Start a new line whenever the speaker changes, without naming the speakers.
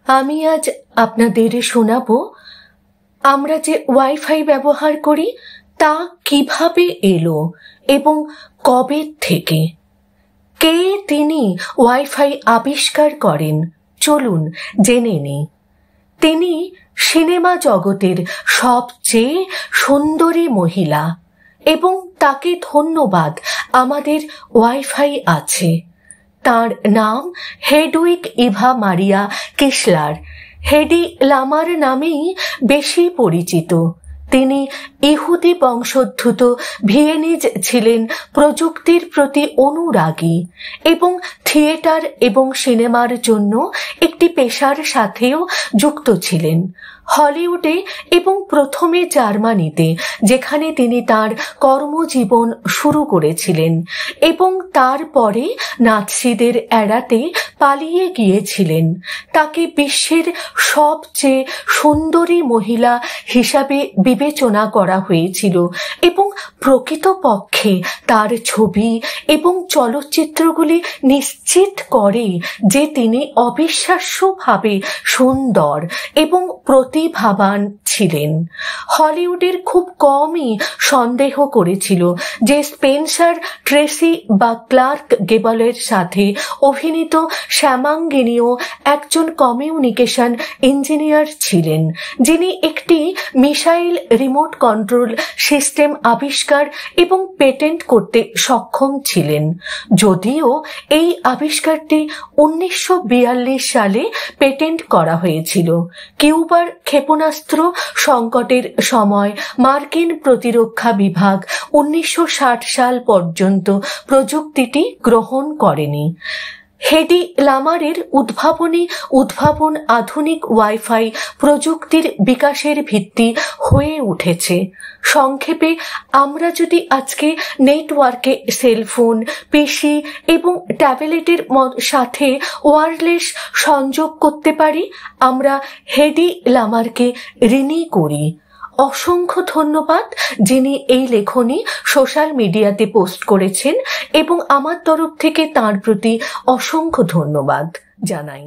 আমি আজ আপনাদের শোনাবো আমরা যে ওয়াইফাই ব্যবহার করি তা কিভাবে এলো এবং কবে থেকে। কে তিনি ওয়াইফাই আবিষ্কার করেন চলুন জেনে নিই। তিনি সিনেমা জগতের সবচেয়ে সুন্দরী মহিলা এবং তাকে ধন্যবাদ আমাদের ওয়াইফাই আছে। তার নাম হেডউইগ ইভা মারিয়া কিসলার। হেডি লামার নামেই বেশি পরিচিত। তিনি ইহুদি বংশোদ্ভূত ভিয়েনিজ ছিলেন, প্রযুক্তির প্রতি অনুরাগী এবং থিয়েটার এবং সিনেমার জন্য একটি পেশার সাথেও যুক্ত ছিলেন। হলিউডে এবং প্রথমে জার্মানিতে, যেখানে তিনি তার কর্মজীবন শুরু করেছিলেন এবং তারপরে নাৎসিদের এড়াতে পালিয়ে গিয়েছিলেন। তাকে বিশ্বের সবচেয়ে সুন্দরী মহিলা হিসাবে বিবেচনা করা হয়েছিল এবং প্রকৃতপক্ষে তার ছবি এবং চলচ্চিত্রগুলি নিশ্চিত করে যে তিনি অবিশ্বাস্যভাবে সুন্দর এবং প্রতিভাবান ছিলেন। হলিউডের খুব কমই সন্দেহ করেছিল যে স্পেন্সার ট্রেসি বা ক্লার্ক গেবলের সাথে অভিনীত শ্যামাঙ্গিনীও একজন কমিউনিকেশন ইঞ্জিনিয়ার ছিলেন, যিনি একটি মিসাইল রিমোট কন্ট্রোল সিস্টেম আবিষ্কার এবং পেটেন্ট করতে সক্ষম ছিলেন। যদিও এই আবিষ্কারটি 1942 সালে পেটেন্ট করা হয়েছিল। কিউবার ক্ষেপণাস্ত্র সংকটের সময় মার্কিন প্রতিরক্ষা বিভাগ 1960 সাল পর্যন্ত প্রযুক্তিটি গ্রহণ করেনি। হেডি লামারের উদ্ভাবন আধুনিক ওয়াইফাই প্রযুক্তির বিকাশের ভিত্তি হয়ে উঠেছে। সংক্ষেপে, আমরা যদি আজকে নেটওয়ার্কে সেলফোন, পিসি এবং ট্যাবলেটের সাথে ওয়্যারলেস সংযোগ করতে পারি, আমরা হেডি লামারকে ঋণী করি। অসংখ্য ধন্যবাদ যিনি এই লেখনী সোশ্যাল মিডিয়াতে পোস্ট করেছেন এবং আমার তরফ থেকে তাঁর প্রতি অসংখ্য ধন্যবাদ জানাই।